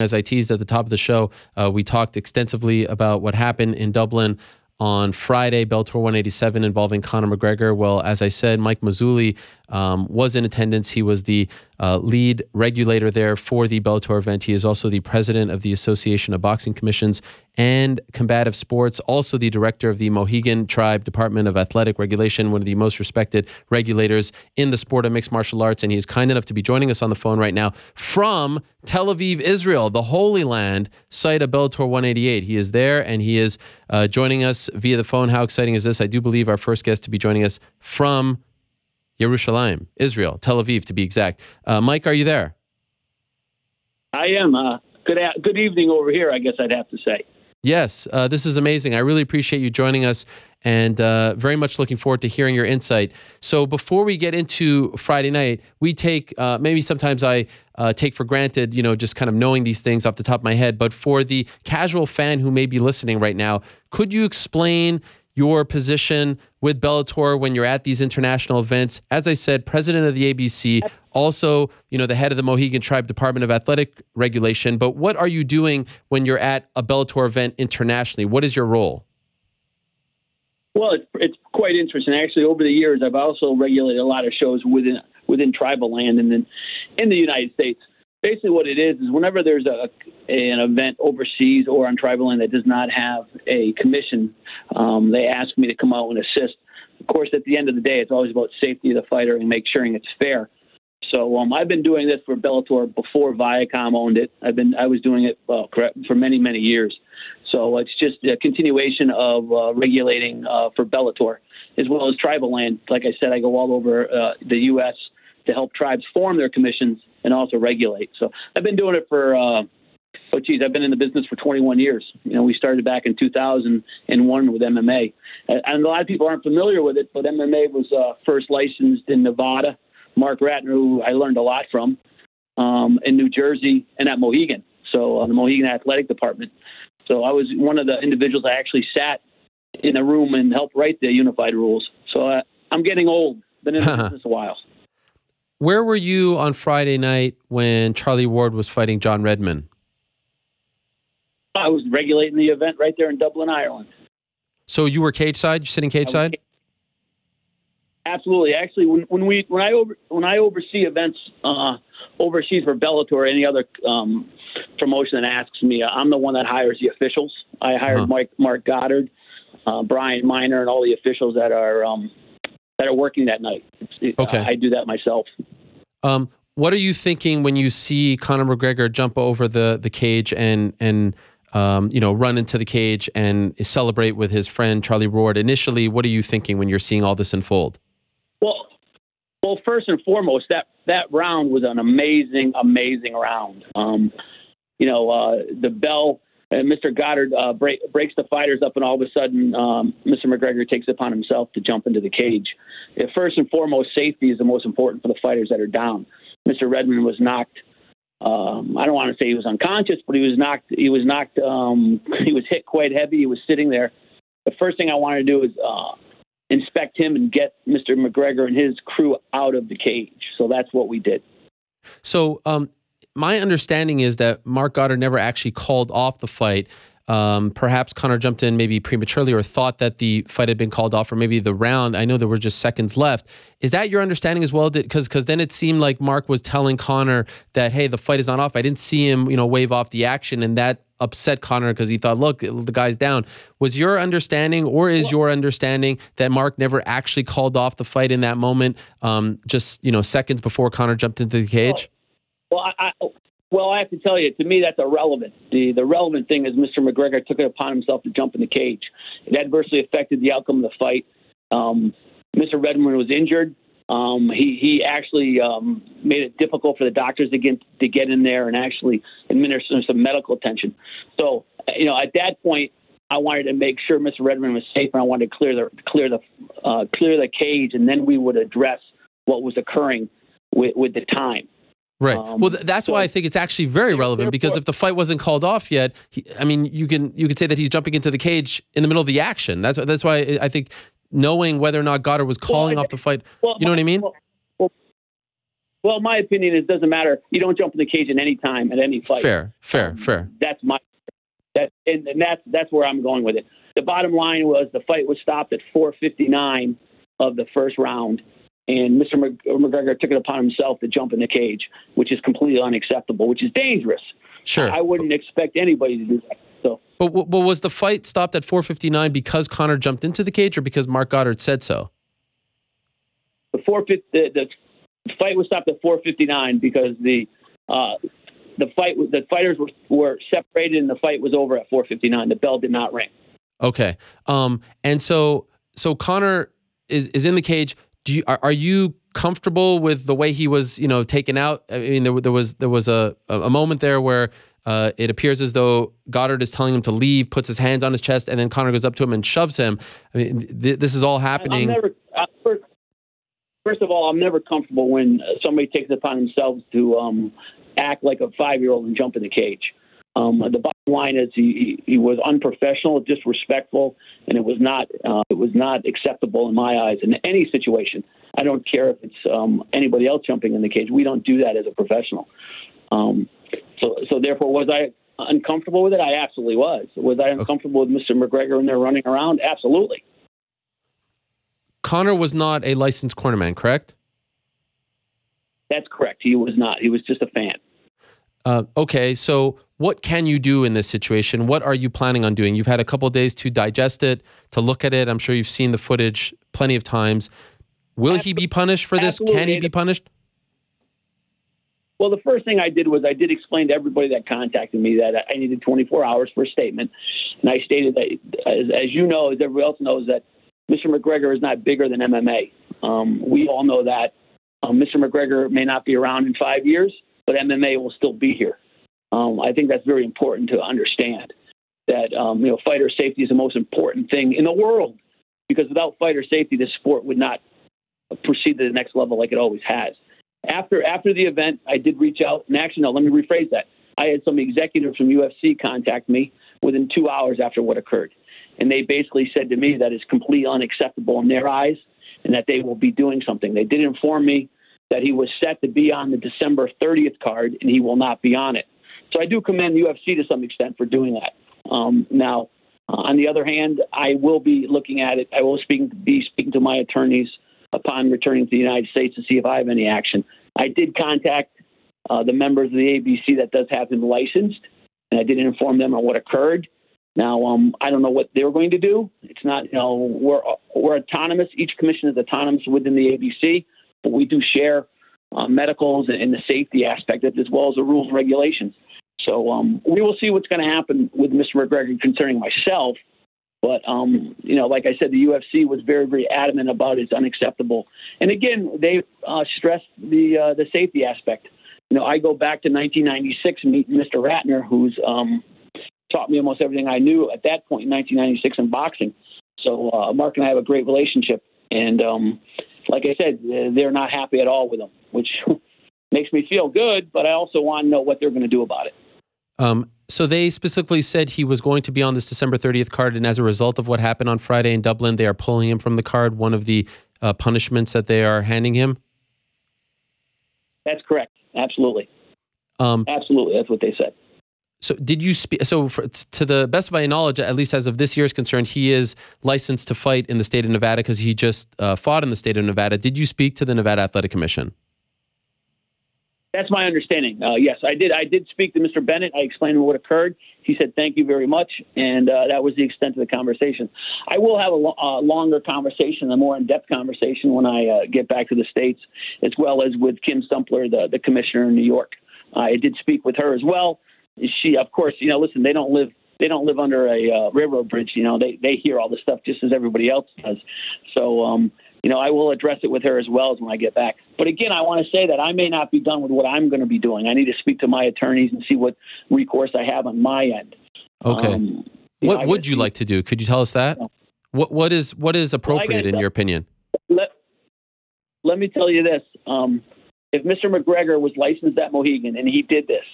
As I teased at the top of the show, we talked extensively about what happened in Dublin on Friday, Bellator 187 involving Conor McGregor. Well, as I said, Mike Mazzulli was in attendance. He was the lead regulator there for the Bellator event. He is also the president of the Association of Boxing Commissions and Combative Sports, also the director of the Mohegan Tribe Department of Athletic Regulation, one of the most respected regulators in the sport of mixed martial arts. And he is kind enough to be joining us on the phone right now from Tel Aviv, Israel, the Holy Land, site of Bellator 188. He is there and he is joining us via the phone. How exciting is this? I do believe our first guest to be joining us from Yerushalayim, Israel, Tel Aviv to be exact. Mike, are you there? I am. Good evening over here, I guess I'd have to say. Yes, this is amazing. I really appreciate you joining us and very much looking forward to hearing your insight. So before we get into Friday night, we take, maybe sometimes I take for granted, just kind of knowing these things off the top of my head, but for the casual fan who may be listening right now, could you explain your position with Bellator when you're at these international events? As I said, president of the ABC, also, the head of the Mohegan Tribe Department of Athletic Regulation. But what are you doing when you're at a Bellator event internationally? What is your role? Well, it's quite interesting. Actually, over the years, I've also regulated a lot of shows within tribal land and then in the United States. Basically, what it is whenever there's an event overseas or on tribal land that does not have a commission, they ask me to come out and assist. Of course, at the end of the day, it's always about safety of the fighter and make sure it's fair. So I've been doing this for Bellator before Viacom owned it. I was doing it for many, many years. So it's just a continuation of regulating for Bellator as well as tribal land. Like I said, I go all over the U.S. to help tribes form their commissions and also regulate. So I've been doing it for, I've been in the business for 21 years. We started back in 2001 with MMA. And a lot of people aren't familiar with it, but MMA was first licensed in Nevada. Mark Redman, who I learned a lot from, in New Jersey and at Mohegan. So the Mohegan Athletic Department. So I was one of the individuals that actually sat in a room and helped write the unified rules. So I'm getting old. Been in the business a while. Where were you on Friday night when Charlie Ward was fighting John Redmond? I was regulating the event right there in Dublin, Ireland. So you were cage side? You're sitting cage side? Absolutely. Actually, when I oversee events overseas for Bellator or any other promotion that asks me, I'm the one that hires the officials. I hired Mark Goddard, Brian Miner, and all the officials that are working that night. Okay. I do that myself. What are you thinking when you see Conor McGregor jump over the cage and run into the cage and celebrate with his friend Charlie Ward? Initially, what are you thinking when you're seeing all this unfold? Well, first and foremost, that round was an amazing round. The bell, Mr. Goddard breaks the fighters up, and all of a sudden, Mr. McGregor takes it upon himself to jump into the cage. First and foremost, safety is the most important for the fighters that are down. Mr. Redmond was knocked. I don't want to say he was unconscious, but he was knocked. He was hit quite heavy. He was sitting there. The first thing I wanted to do is inspect him and get Mr. McGregor and his crew out of the cage. So that's what we did. So my understanding is that Mark Goddard never actually called off the fight. Perhaps Conor jumped in maybe prematurely or thought that the fight had been called off, or maybe the round. I know there were just seconds left. Is that your understanding as well? Because then it seemed like Mark was telling Conor that, hey, the fight is not off. I didn't see him, wave off the action, and that upset Conor because he thought, look, the guy's down. Was your understanding, or is your understanding, that Mark never actually called off the fight in that moment, just seconds before Conor jumped into the cage? Well, I have to tell you, to me, that's irrelevant. The relevant thing is Mr. McGregor took it upon himself to jump in the cage. It adversely affected the outcome of the fight. Mr. Redmond was injured. He actually made it difficult for the doctors to get in there and actually administer some medical attention. So, at that point, I wanted to make sure Mr. Redmond was safe, and I wanted to clear the cage, and then we would address what was occurring with the time. Right. Well, that's why I think it's actually very relevant, because if the fight wasn't called off yet, you could say that he's jumping into the cage in the middle of the action. That's why I think knowing whether or not Goddard was calling off the fight, you know what I mean? Well, my opinion is it doesn't matter. You don't jump in the cage at any time at any fight. Fair. That's that's where I'm going with it. The bottom line was the fight was stopped at 4:59 of the first round, and Mr. McGregor took it upon himself to jump in the cage, which is completely unacceptable, which is dangerous. Sure. I wouldn't expect anybody to do that. So, but was the fight stopped at 4:59 because Conor jumped into the cage, or because Mark Goddard said so? The fight was stopped at 4:59 because the fighters were separated and the fight was over at 4:59. The bell did not ring. Okay. And so Conor is in the cage. Are you comfortable with the way he was, taken out? I mean, there was a moment there where it appears as though Goddard is telling him to leave, puts his hands on his chest, and then Conor goes up to him and shoves him. I mean, this is all happening. First of all, I'm never comfortable when somebody takes it upon themselves to act like a 5-year-old and jump in the cage. The bottom line is he was unprofessional, disrespectful, and it was not acceptable in my eyes in any situation. I don't care if it's anybody else jumping in the cage. We don't do that as a professional. So therefore, was I uncomfortable with it? I absolutely was. Was I uncomfortable with Mr. McGregor and they're running around? Absolutely. Conor was not a licensed cornerman, correct? That's correct. He was not. He was just a fan. Okay, so what can you do in this situation? What are you planning on doing? You've had a couple of days to digest it, to look at it. I'm sure you've seen the footage plenty of times. Will he be punished for this? Absolutely. Can he be punished? Well, the first thing I did was I did explain to everybody that contacted me that I needed 24 hours for a statement. And I stated that, as you know, as everybody else knows, that Mr. McGregor is not bigger than MMA. We all know that. Mr. McGregor may not be around in 5 years, but MMA will still be here. I think that's very important to understand that, fighter safety is the most important thing in the world, because without fighter safety, this sport would not proceed to the next level like it always has. After the event, I did reach out, and actually, no, let me rephrase that. I had some executives from UFC contact me within 2 hours after what occurred. And they basically said to me that it's completely unacceptable in their eyes and that they will be doing something. They did inform me that he was set to be on the December 30th card and he will not be on it. So I do commend UFC to some extent for doing that. Now, on the other hand, I will be looking at it. I will be speaking to my attorneys upon returning to the United States to see if I have any action. I did contact the members of the ABC that does have him licensed, and I did inform them on what occurred. Now, I don't know what they're going to do. It's not, we're autonomous. Each commission is autonomous within the ABC, but we do share medicals and the safety aspect of it, as well as the rules and regulations. So we will see what's going to happen with Mr. McGregor concerning myself. But, like I said, the UFC was very, very adamant about it's unacceptable. And again, they stressed the safety aspect. I go back to 1996 and meet Mr. Ratner, who's taught me almost everything I knew at that point in 1996 in boxing. So Mark and I have a great relationship. And like I said, they're not happy at all with him, which makes me feel good, but I also want to know what they're going to do about it. So they specifically said he was going to be on this December 30th card, and as a result of what happened on Friday in Dublin, they are pulling him from the card, one of the punishments that they are handing him? That's correct. Absolutely. Absolutely. That's what they said. So did you speak? So to the best of my knowledge, at least as of this year is concerned, he is licensed to fight in the state of Nevada because he just fought in the state of Nevada. Did you speak to the Nevada Athletic Commission? That's my understanding. Yes, I did. I did speak to Mr. Bennett. I explained what occurred. He said, thank you very much. And that was the extent of the conversation. I will have a longer conversation, a more in-depth conversation when I get back to the States, as well as with Kim Stumpler, the commissioner in New York. I did speak with her as well. She, of course, listen, they don't live under a railroad bridge. They hear all this stuff just as everybody else does. So, I will address it with her as well as when I get back. But again, I want to say that I may not be done with what I'm going to be doing. I need to speak to my attorneys and see what recourse I have on my end. Okay. What would you like to do? Could you tell us that? What is appropriate in your opinion? Let me tell you this. If Mr. McGregor was licensed at Mohegan and he did this,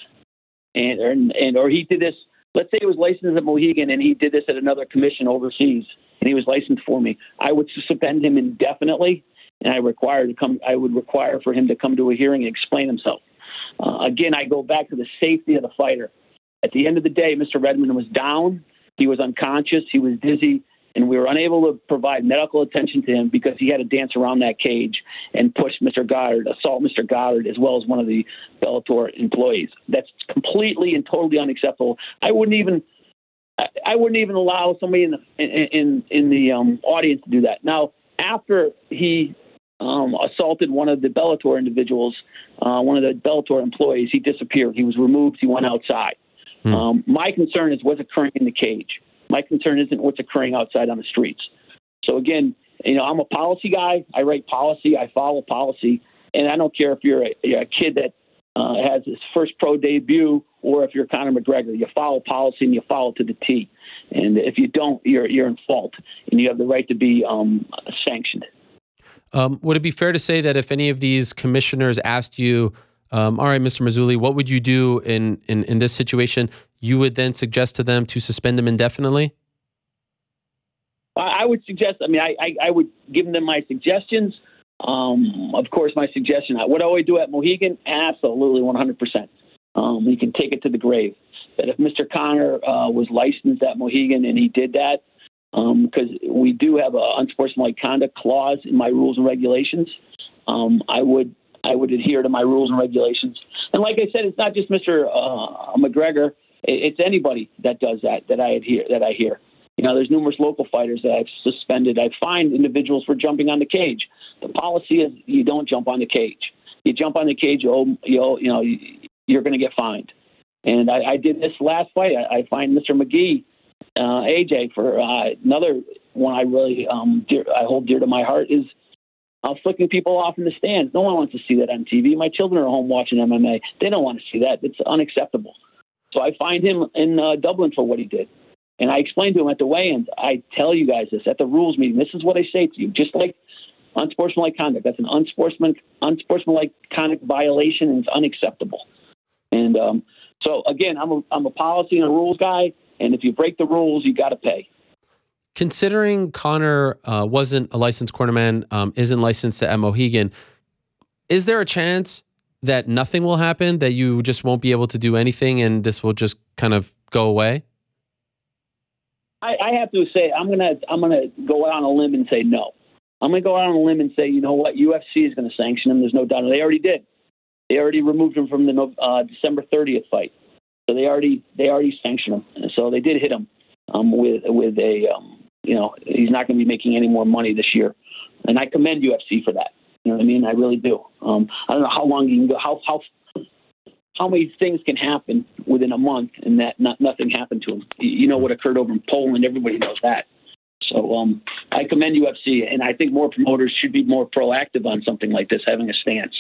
or he did this, let's say he was licensed at Mohegan and he did this at another commission overseas and he was licensed for me, I would suspend him indefinitely and I would require for him to come to a hearing and explain himself. Again, I go back to the safety of the fighter. At the end of the day, Mr. Redmond was down. He was unconscious. He was dizzy. And we were unable to provide medical attention to him because he had to dance around that cage and push Mr. Goddard, assault Mr. Goddard, as well as one of the Bellator employees. That's completely and totally unacceptable. I wouldn't even allow somebody in the audience to do that. Now, after he assaulted one of the Bellator individuals, one of the Bellator employees, he disappeared. He was removed. He went outside. My concern is what's occurring in the cage. My concern isn't what's occurring outside on the streets. So again, I'm a policy guy. I write policy. I follow policy. And I don't care if you're a kid that has his first pro debut or if you're Conor McGregor. You follow policy and you follow to the T. And if you don't, you're in fault, and you have the right to be sanctioned. Would it be fair to say that if any of these commissioners asked you, all right, Mr. Mazzulli, what would you do in this situation? You would then suggest to them to suspend them indefinitely? I would suggest, I would give them my suggestions. Of course, my suggestion, what do I do at Mohegan? Absolutely, 100%. We can take it to the grave. That if Mr. Conor was licensed at Mohegan and he did that, because we do have an unsportsmanlike conduct clause in my rules and regulations, I would adhere to my rules and regulations. And like I said, it's not just Mr. McGregor. It's anybody that does that I hear. There's numerous local fighters that I've suspended. I've fined individuals for jumping on the cage. The policy is you don't jump on the cage. You jump on the cage, you're going to get fined. And I did this last fight. I fined Mr. McGee, AJ, for another one I really I hold dear to my heart is flicking people off in the stands. No one wants to see that on TV. My children are home watching MMA. They don't want to see that. It's unacceptable. So I fined him in Dublin for what he did. And I explained to him at the weigh-ins, I tell you guys this, at the rules meeting, this is what I say to you, just like unsportsmanlike conduct. That's an unsportsmanlike conduct violation, and it's unacceptable. And so, again, I'm a policy and a rules guy, and if you break the rules, you got to pay. Considering Conor wasn't a licensed cornerman, isn't licensed at Mohegan, is there a chance that nothing will happen, that you just won't be able to do anything and this will just kind of go away? I have to say, I'm gonna go out on a limb and say no. I'm gonna go out on a limb and say, you know what, UFC is going to sanction him. There's no doubt. They already did. They already removed him from the December 30th fight. So they already sanctioned him. And so they did hit him with a he's not going to be making any more money this year. And I commend UFC for that. You know what I mean? I really do. I don't know how long you can go, how many things can happen within a month and that nothing happened to him. You know what occurred over in Poland. Everybody knows that. So I commend UFC, and I think more promoters should be more proactive on something like this, having a stance.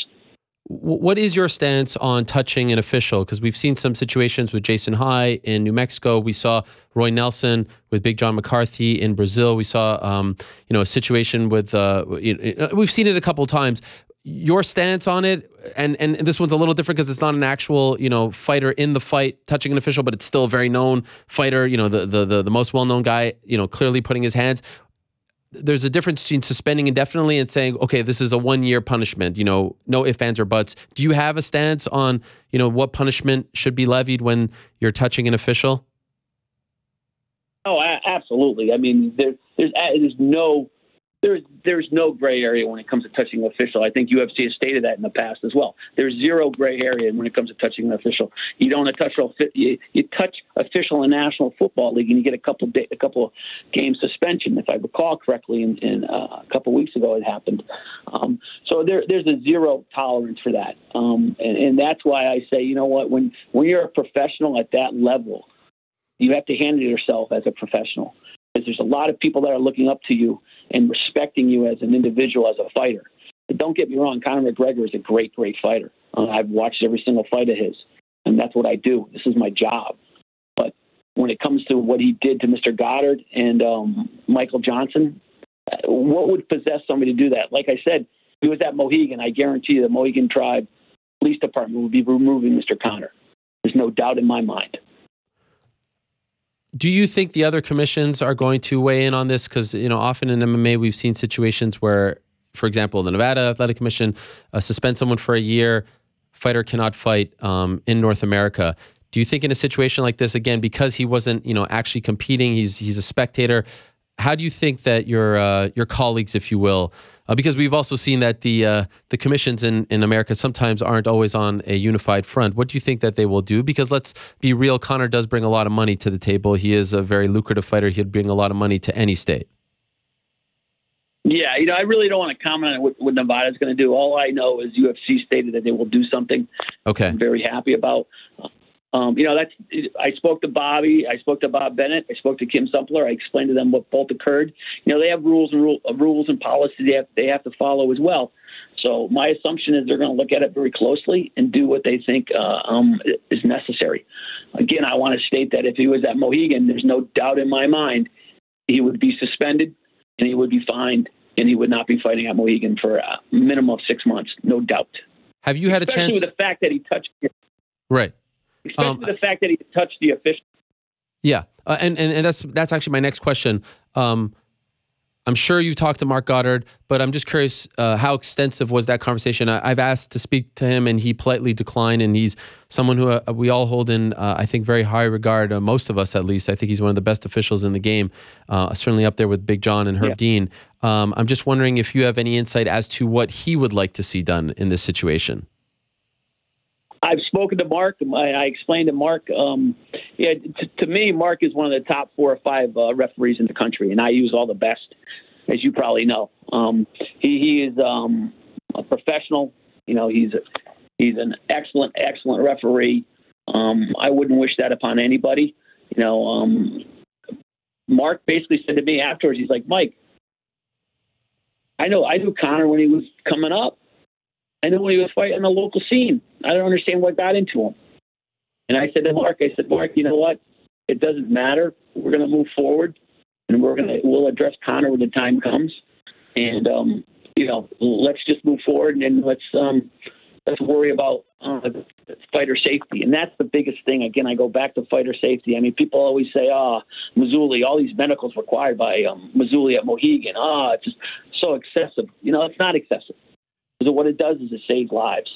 What is your stance on touching an official? Because we've seen some situations with Jason High in New Mexico. We saw Roy Nelson with Big John McCarthy in Brazil. We saw, a situation with, we've seen it a couple of times. Your stance on it, and this one's a little different because it's not an actual, fighter in the fight touching an official, but it's still a very known fighter, the most well-known guy, clearly putting his hands. There's a difference between suspending indefinitely and saying, okay, this is a 1-year punishment, no ifs, ands, or buts. Do you have a stance on, what punishment should be levied when you're touching an official? Oh, absolutely. I mean, there's no gray area when it comes to touching an official. I think UFC has stated that in the past as well. There's zero gray area when it comes to touching an official. You don't touch you touch official in the National Football League and you get a couple of game suspension, if I recall correctly. In a couple of weeks ago, it happened. So there's a zero tolerance for that, and that's why I say, you know what, when you're a professional at that level, you have to handle yourself as a professional. Because there's a lot of people that are looking up to you and respecting you as an individual, as a fighter. But don't get me wrong, Conor McGregor is a great, great fighter. I've watched every single fight of his, and that's what I do. This is my job. But when it comes to what he did to Mr. Goddard and Michael Johnson, what would possess somebody to do that? Like I said, if he was at Mohegan, I guarantee you the Mohegan Tribe Police Department would be removing Mr. Conor. There's no doubt in my mind. Do you think the other commissions are going to weigh in on this? Because, often in MMA, we've seen situations where, for example, the Nevada Athletic Commission suspends someone for a year, fighter cannot fight in North America. Do you think in a situation like this, again, because he wasn't, actually competing, he's a spectator, how do you think that your colleagues, if you will, because we've also seen that the commissions in America sometimes aren't always on a unified front. What do you think that they will do? Because let's be real, Conor does bring a lot of money to the table. He is a very lucrative fighter. He'd bring a lot of money to any state. Yeah, I really don't want to comment on what Nevada's going to do. All I know is UFC stated that they will do something. Okay. I'm very happy about. I spoke to Bobby, I spoke to Bob Bennett, I spoke to Kim Sumpler. I explained to them what both occurred. They have rules and policies they have to follow as well. So my assumption is they're going to look at it very closely and do what they think is necessary. Again, I want to state that if he was at Mohegan, there's no doubt in my mind he would be suspended and he would be fined and he would not be fighting at Mohegan for a minimum of 6 months, no doubt. Have you had Especially a chance? with the fact that he touched it. Right. Especially the fact that he touched the official. Yeah, and that's actually my next question. I'm sure you've talked to Mark Goddard, but I'm just curious, how extensive was that conversation? I've asked to speak to him, and he politely declined, and he's someone who we all hold in, I think, very high regard, most of us at least. I think he's one of the best officials in the game, certainly up there with Big John and Herb Dean. I'm just wondering if you have any insight as to what he would like to see done in this situation. I've spoken to Mark. I explained to Mark. To me, Mark is one of the top 4 or 5 referees in the country, and I use all the best, as you probably know. He is a professional. He's an excellent referee. I wouldn't wish that upon anybody. Mark basically said to me afterwards, he's like, Mike, I knew Conor when he was coming up. I knew when he was fighting the local scene. I don't understand what got into him. And I said to Mark, Mark, you know what? It doesn't matter. We're going to move forward, and we'll address Conor when the time comes. And let's just move forward, and let's worry about fighter safety. And that's the biggest thing. Again, I go back to fighter safety. I mean, people always say, Mazzulli, all these medicals required by Mazzulli at Mohegan. It's just so excessive. It's not excessive. So what it does is it saves lives.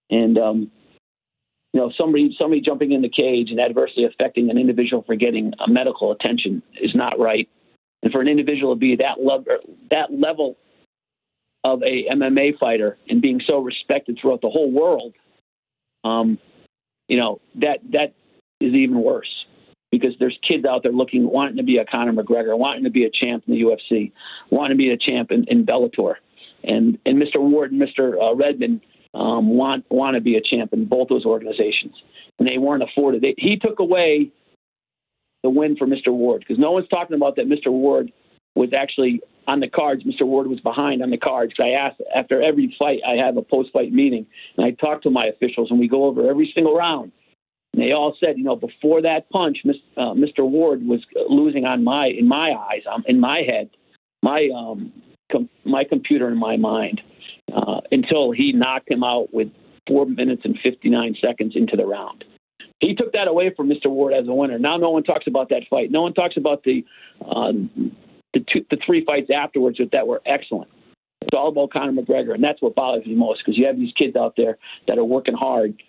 And, somebody jumping in the cage and adversely affecting an individual for getting medical attention is not right. And for an individual to be that level of a MMA fighter and being so respected throughout the whole world, that is even worse, because there's kids out there wanting to be a Conor McGregor, wanting to be a champ in the UFC, wanting to be a champ in Bellator. And Mr. Ward and Mr. Redmond want to be a champ in both those organizations, and they weren't afforded. He took away the win for Mr. Ward, because no one's talking about that. Mr. Ward was actually on the cards. Mr. Ward was behind on the cards. I asked after every fight, I have a post-fight meeting, and I talk to my officials, and we go over every single round. And they all said, before that punch, Mr. Ward was losing in my eyes, in my head, my computer in my mind, until he knocked him out with 4 minutes and 59 seconds into the round. He took that away from Mr. Ward as a winner. Now no one talks about that fight. No one talks about the 3 fights afterwards that were excellent. It's all about Conor McGregor, and that's what bothers me most, because you have these kids out there that are working hard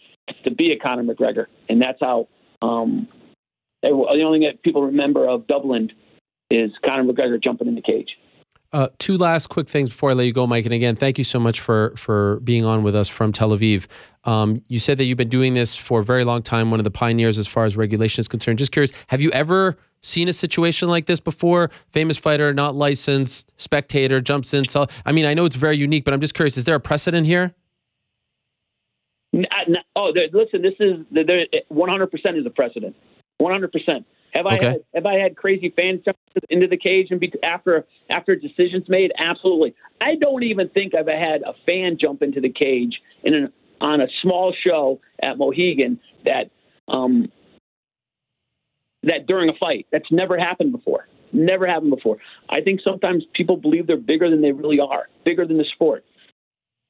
to be a Conor McGregor, and that's how the only thing that people remember of Dublin is Conor McGregor jumping in the cage. 2 last quick things before I let you go, Mike. And again, thank you so much for being on with us from Tel Aviv. You said that you've been doing this for a very long time, one of the pioneers as far as regulation is concerned. Just curious, have you ever seen a situation like this before? Famous fighter, not licensed, spectator, jumps in. So, I mean, I know it's very unique, but I'm just curious, is there a precedent here? Listen, this is 100% is a precedent. 100%. Have I had crazy fans jump into the cage and after decisions made? Absolutely. I don't even think I've had a fan jump into the cage on a small show at Mohegan that during a fight. That's never happened before. Never happened before. I think sometimes people believe they're bigger than they really are, bigger than the sport,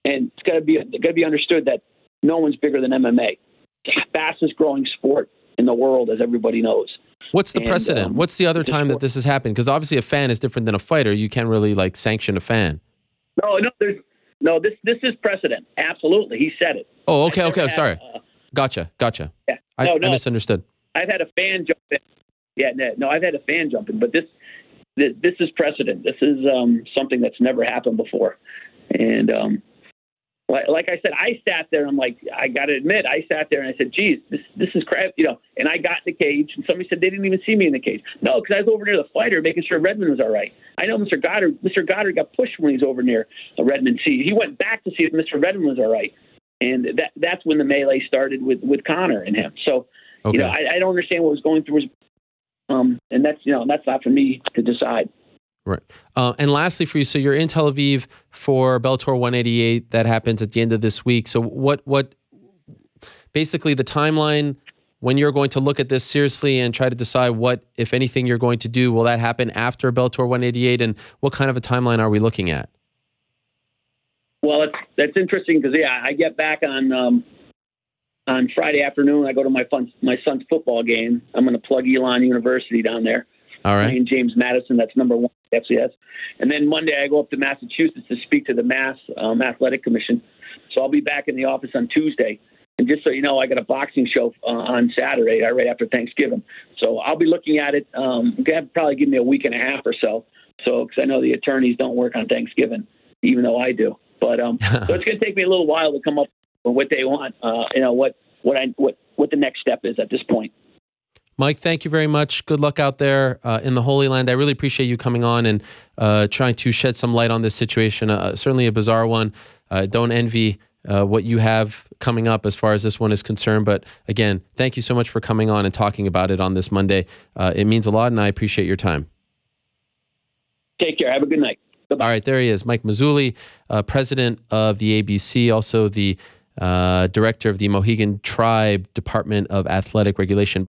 and it's got to be understood that no one's bigger than MMA. It's the fastest growing sport in the world, as everybody knows. What's the precedent? What's the other time that this has happened? Because obviously a fan is different than a fighter. You can't really sanction a fan. No. This is precedent. Absolutely, he said it. Oh, okay. I'm sorry. Gotcha. Yeah. I misunderstood. I've had a fan jump in. Yeah, no, I've had a fan jump in, but this is precedent. This is something that's never happened before. And like I said, I sat there and I'm like, I got to admit, I sat there and I said, geez, this is crap, and I got in the cage and somebody said they didn't even see me in the cage. No, because I was over near the fighter making sure Redmond was all right. I know Mr. Goddard got pushed when he was over near Redmond. He went back to see if Mr. Redmond was all right. And that's when the melee started with Conor and him. So, okay. I don't understand what was going through his, and that's not for me to decide. Right. And lastly for you, so you're in Tel Aviv for Bellator 188. That happens at the end of this week. So what basically the timeline when you're going to look at this seriously and try to decide what, if anything, you're going to do, will that happen after Bellator 188? And what kind of a timeline are we looking at? Well, that's interesting because, I get back on Friday afternoon. I go to my son's football game. I'm going to plug Elon University down there. All right. And James Madison, that's #1 FCS. And then Monday I go up to Massachusetts to speak to the Mass Athletic Commission. So I'll be back in the office on Tuesday. And just so you know, I got a boxing show on Saturday, right after Thanksgiving. So I'll be looking at it. Probably give me a week and a half or so. So because I know the attorneys don't work on Thanksgiving, even though I do. But so it's going to take me a little while to come up with what they want. What the next step is at this point. Mike, thank you very much. Good luck out there in the Holy Land. I really appreciate you coming on and trying to shed some light on this situation. Certainly a bizarre one. Don't envy what you have coming up as far as this one is concerned. But again, thank you so much for coming on and talking about it on this Monday. It means a lot, and I appreciate your time. Take care. Have a good night. Bye-bye. All right, there he is, Mike Mazzulli, president of the ABC, also the director of the Mohegan Tribe Department of Athletic Regulation.